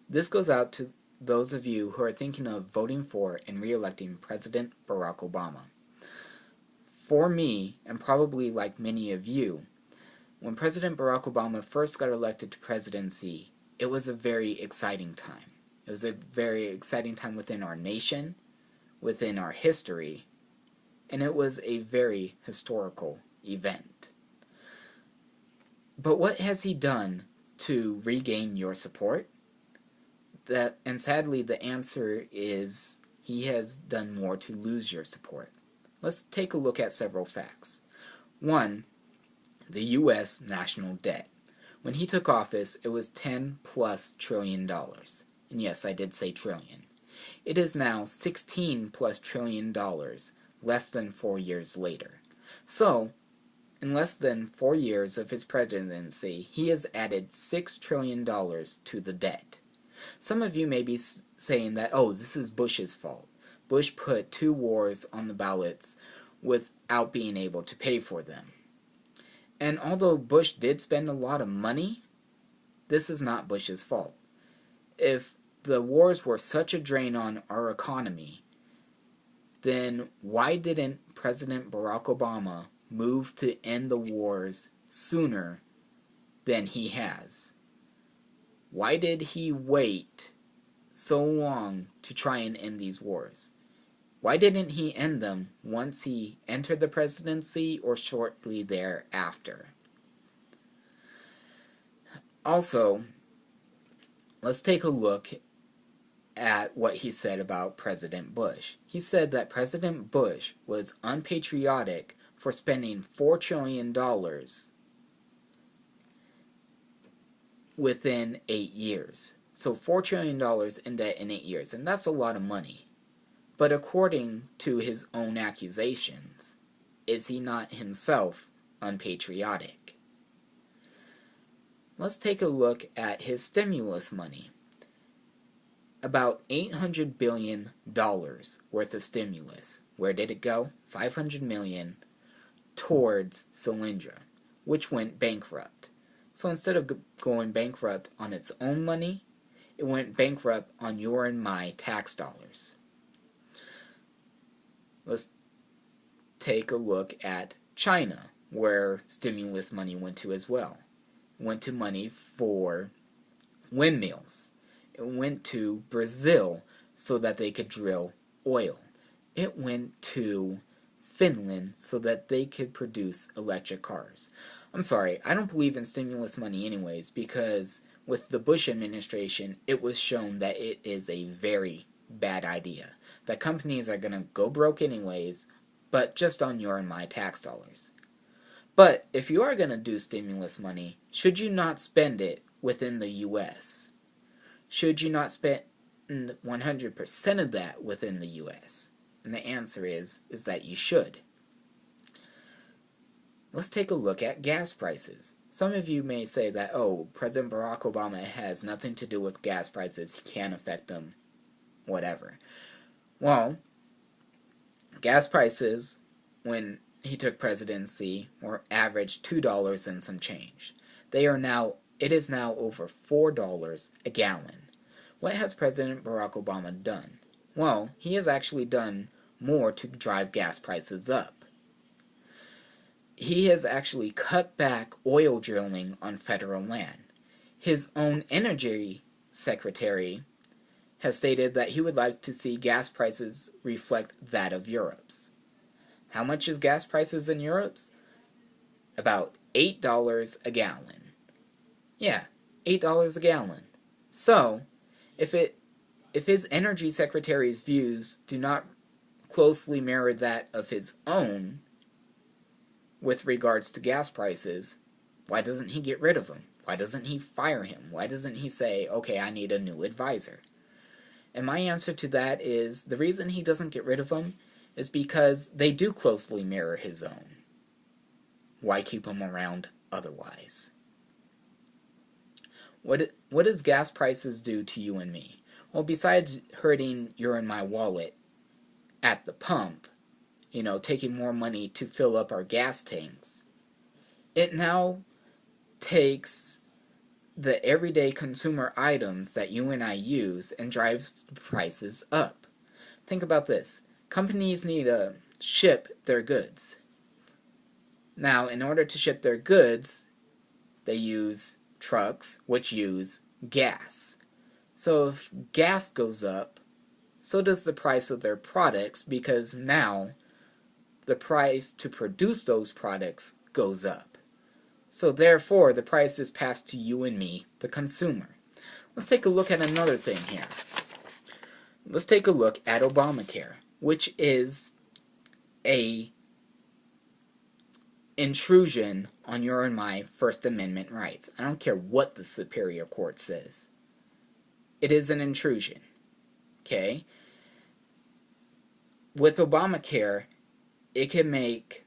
This goes out to those of you who are thinking of voting for and re-electing President Barack Obama. For me, and probably like many of you, when President Barack Obama first got elected to presidency, it was a very exciting time. It was a very exciting time within our nation, within our history, and it was a very historical event. But what has he done to regain your support? And sadly, the answer is he has done more to lose your support. Let's take a look at several facts. One, the U.S. national debt. When he took office, it was $10+ trillion. And yes, I did say trillion. It is now $16+ trillion, less than 4 years later. So, in less than 4 years of his presidency, he has added $6 trillion to the debt. Some of you may be saying that, oh, this is Bush's fault. Bush put 2 wars on the ballots without being able to pay for them. And although Bush did spend a lot of money, this is not Bush's fault. If the wars were such a drain on our economy, then why didn't President Barack Obama move to end the wars sooner than he has? Why did he wait so long to try and end these wars? Why didn't he end them once he entered the presidency or shortly thereafter? Also, let's take a look at what he said about President Bush. He said that President Bush was unpatriotic for spending $4 trillion within 8 years. So $4 trillion in debt in 8 years, and that's a lot of money. But according to his own accusations, is he not himself unpatriotic? Let's take a look at his stimulus money. About $800 billion worth of stimulus. Where did it go? $500 million towards Solyndra, which went bankrupt. So instead of going bankrupt on its own money, it went bankrupt on your and my tax dollars. Let's take a look at China, where stimulus money went to as well. It went to money for windmills. It went to Brazil so that they could drill oil. It went to Finland so that they could produce electric cars. I'm sorry, I don't believe in stimulus money anyways, because with the Bush administration, it was shown that it is a very bad idea. That companies are going to go broke anyways, but just on your and my tax dollars. But if you are going to do stimulus money, should you not spend it within the U.S.? Should you not spend 100% of that within the U.S.? And the answer is that you should. Let's take a look at gas prices. Some of you may say that, oh, President Barack Obama has nothing to do with gas prices, he can't affect them, whatever. Well, gas prices, when he took presidency, were averaged $2 and some change. It is now over $4 a gallon. What has President Barack Obama done? Well, he has actually done more to drive gas prices up. He has actually cut back oil drilling on federal land. His own energy secretary has stated that he would like to see gas prices reflect that of Europe's. How much is gas prices in Europe's? About $8 a gallon. Yeah, $8 a gallon. So, if his energy secretary's views do not closely mirror that of his own with regards to gas prices, why doesn't he get rid of him? Why doesn't he fire him? Why doesn't he say, okay, I need a new advisor? And my answer to that is, the reason he doesn't get rid of them is because they do closely mirror his own. Why keep him around otherwise? What does gas prices do to you and me? Well, besides hurting your and my wallet at the pump, taking more money to fill up our gas tanks, it now takes the everyday consumer items that you and I use and drives prices up. Think about this. Companies need to ship their goods. Now, in order to ship their goods, they use trucks, which use gas. So if gas goes up, so does the price of their products, because now the price to produce those products goes up. So therefore, the price is passed to you and me, the consumer. Let's take a look at another thing here. Let's take a look at Obamacare, which is a intrusion on your and my First Amendment rights. I don't care what the Superior Court says. It is an intrusion. Okay? With Obamacare, it can make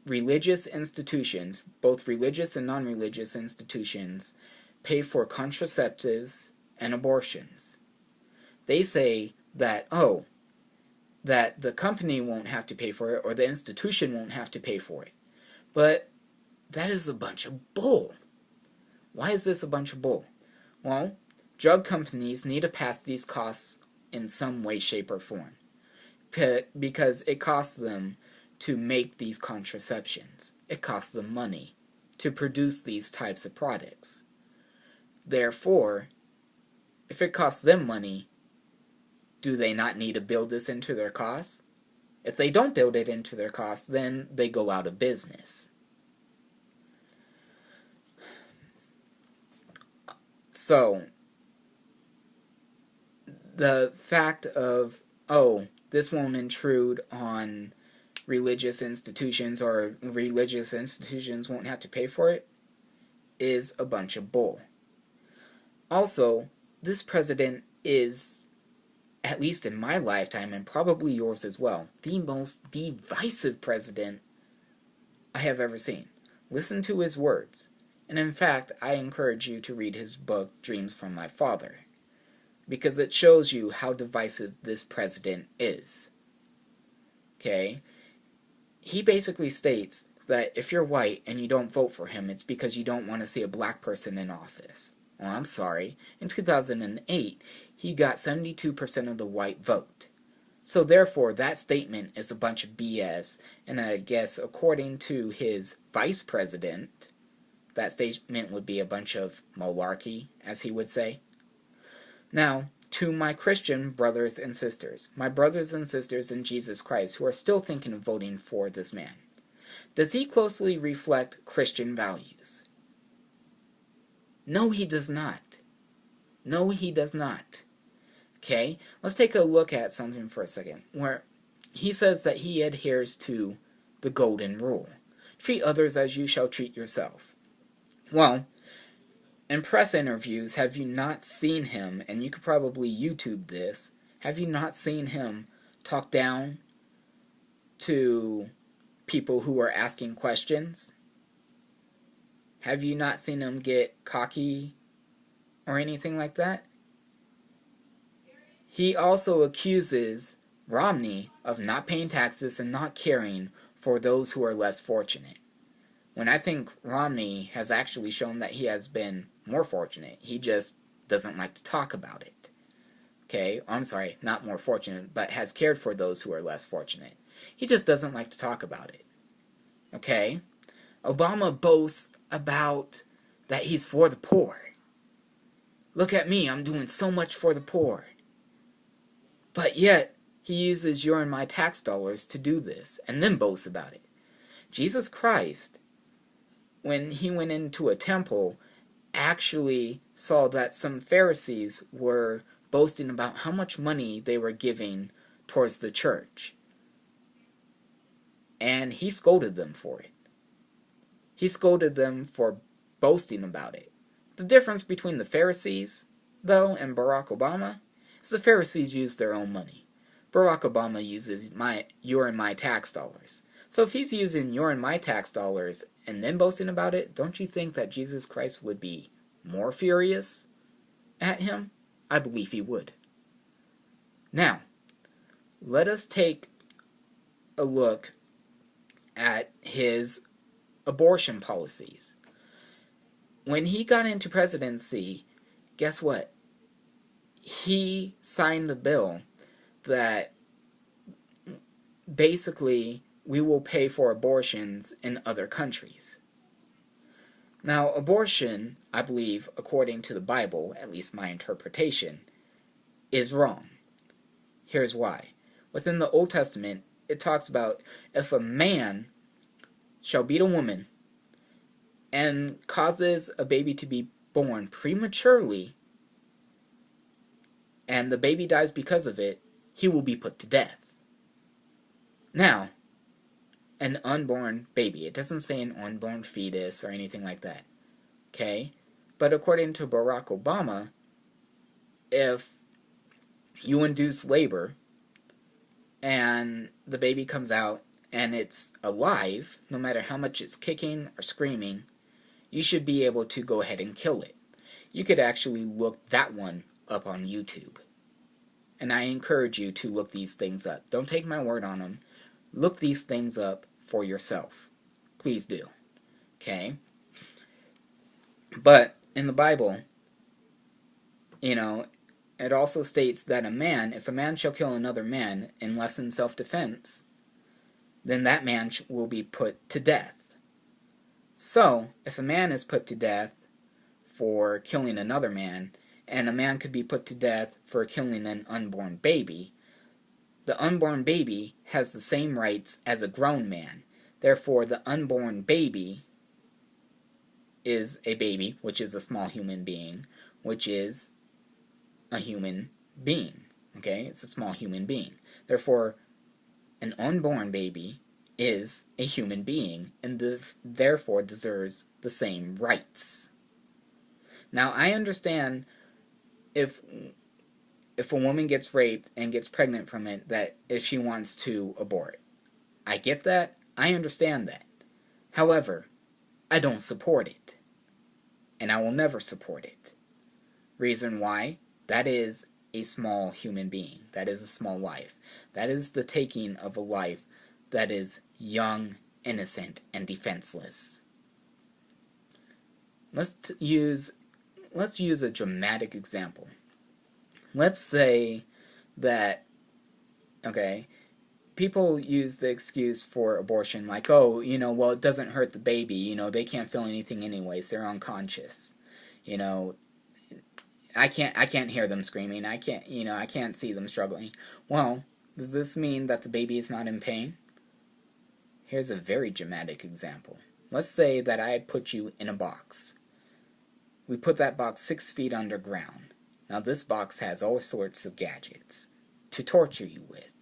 religious institutions, both religious and non-religious institutions, pay for contraceptives and abortions. They say that, that the company won't have to pay for it, or the institution won't have to pay for it. But that is a bunch of bull. Why is this a bunch of bull? Well, drug companies need to pass these costs in some way, shape, or form, because it costs them to make these contraceptions. It costs them money to produce these types of products. Therefore, if it costs them money, do they not need to build this into their costs? If they don't build it into their costs, then they go out of business. So, the fact of, this won't intrude on religious institutions, or religious institutions won't have to pay for it, is a bunch of bull. Also, this president is, at least in my lifetime, and probably yours as well, the most divisive president I have ever seen. Listen to his words. And in fact, I encourage you to read his book, Dreams from My Father, because it shows you how divisive this president is. Okay? He basically states that if you're white and you don't vote for him, it's because you don't want to see a black person in office. Well, I'm sorry. In 2008, he got 72% of the white vote. So therefore, that statement is a bunch of BS, and I guess according to his vice president, that statement would be a bunch of malarkey, as he would say. Now, to my Christian brothers and sisters, my brothers and sisters in Jesus Christ who are still thinking of voting for this man, does he closely reflect Christian values? No, he does not. No, he does not. Okay, let's take a look at something for a second, where he says that he adheres to the golden rule. Treat others as you shall treat yourself. Well, in press interviews, have you not seen him, and you could probably YouTube this, have you not seen him talk down to people who are asking questions? Have you not seen him get cocky or anything like that? He also accuses Romney of not paying taxes and not caring for those who are less fortunate, when I think Romney has actually shown that he has been more fortunate. He just doesn't like to talk about it. Okay, I'm sorry, not more fortunate, but has cared for those who are less fortunate. He just doesn't like to talk about it. Okay? Obama boasts about that he's for the poor. Look at me, I'm doing so much for the poor. But yet, he uses your and my tax dollars to do this, and then boasts about it. Jesus Christ, when he went into a temple, actually saw that some Pharisees were boasting about how much money they were giving towards the church. And he scolded them for it. He scolded them for boasting about it. The difference between the Pharisees, though, and Barack Obama is the Pharisees use their own money. Barack Obama uses your and my tax dollars. So if he's using your and my tax dollars and then boasting about it, don't you think that Jesus Christ would be more furious at him? I believe he would. Now, let us take a look at his abortion policies. when he got into presidency, guess what? He signed the bill that basically we will pay for abortions in other countries. Now, abortion, I believe, according to the Bible, at least my interpretation, is wrong. Here's why. Within the Old Testament, it talks about if a man shall beat a woman and causes a baby to be born prematurely, and the baby dies because of it, he will be put to death. Now, an unborn baby. It doesn't say an unborn fetus or anything like that. Okay? But according to Barack Obama, if you induce labor and the baby comes out and it's alive, no matter how much it's kicking or screaming, you should be able to go ahead and kill it. You could actually look that one up on YouTube. And I encourage you to look these things up. Don't take my word on them. Look these things up for yourself. Please do. Okay? But in the Bible, it also states that if a man shall kill another man unless in self-defense, then that man will be put to death. So, if a man is put to death for killing another man, and a man could be put to death for killing an unborn baby, the unborn baby has the same rights as a grown man. Therefore, the unborn baby is a baby, which is a small human being, which is a human being. Okay? It's a small human being. Therefore, an unborn baby is a human being and therefore deserves the same rights. Now, I understand if a woman gets raped and gets pregnant from it, that if she wants to abort. I get that. I understand that. However, I don't support it. And I will never support it. Reason why? That is a small human being. That is a small life. That is the taking of a life that is young, innocent, and defenseless. Let's use a dramatic example. Let's say that, people use the excuse for abortion like, well, it doesn't hurt the baby, they can't feel anything anyways, they're unconscious. I can't hear them screaming, I can't see them struggling. Well, does this mean that the baby is not in pain? Here's a very dramatic example. Let's say that I put you in a box. We put that box 6 feet underground. Now this box has all sorts of gadgets to torture you with.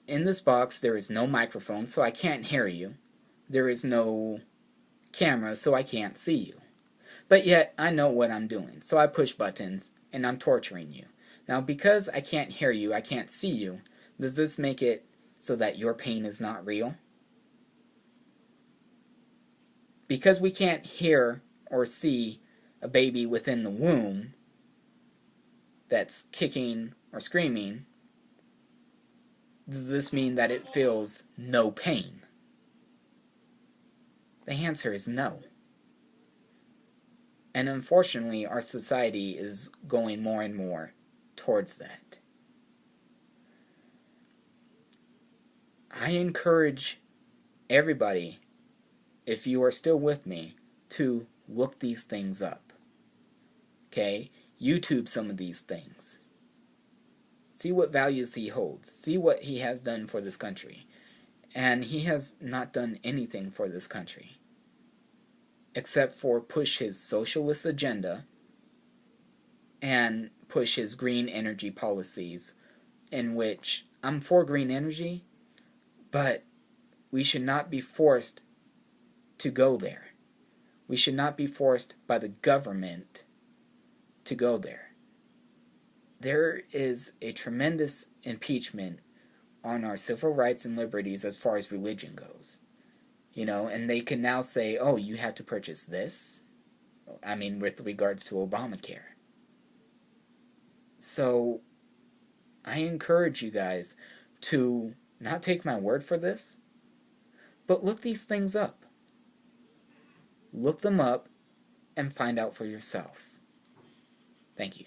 In this box there is no microphone, so I can't hear you. There is no camera, so I can't see you. But yet I know what I'm doing, so I push buttons and I'm torturing you. Now because I can't hear you, I can't see you, does this make it so that your pain is not real? Because we can't hear or see a baby within the womb that's kicking or screaming, does this mean that it feels no pain? The answer is no. And unfortunately, our society is going more and more towards that. I encourage everybody, if you are still with me, to look these things up. Okay? YouTube some of these things. See what values he holds. See what he has done for this country. And he has not done anything for this country, except for push his socialist agenda and push his green energy policies, in which I'm for green energy, but we should not be forced to go there. We should not be forced by the government to go there. There is a tremendous impeachment on our civil rights and liberties as far as religion goes. And they can now say, oh, you have to purchase this. With regards to Obamacare. So, I encourage you guys to not take my word for this, but look these things up. Look them up and find out for yourself. Thank you.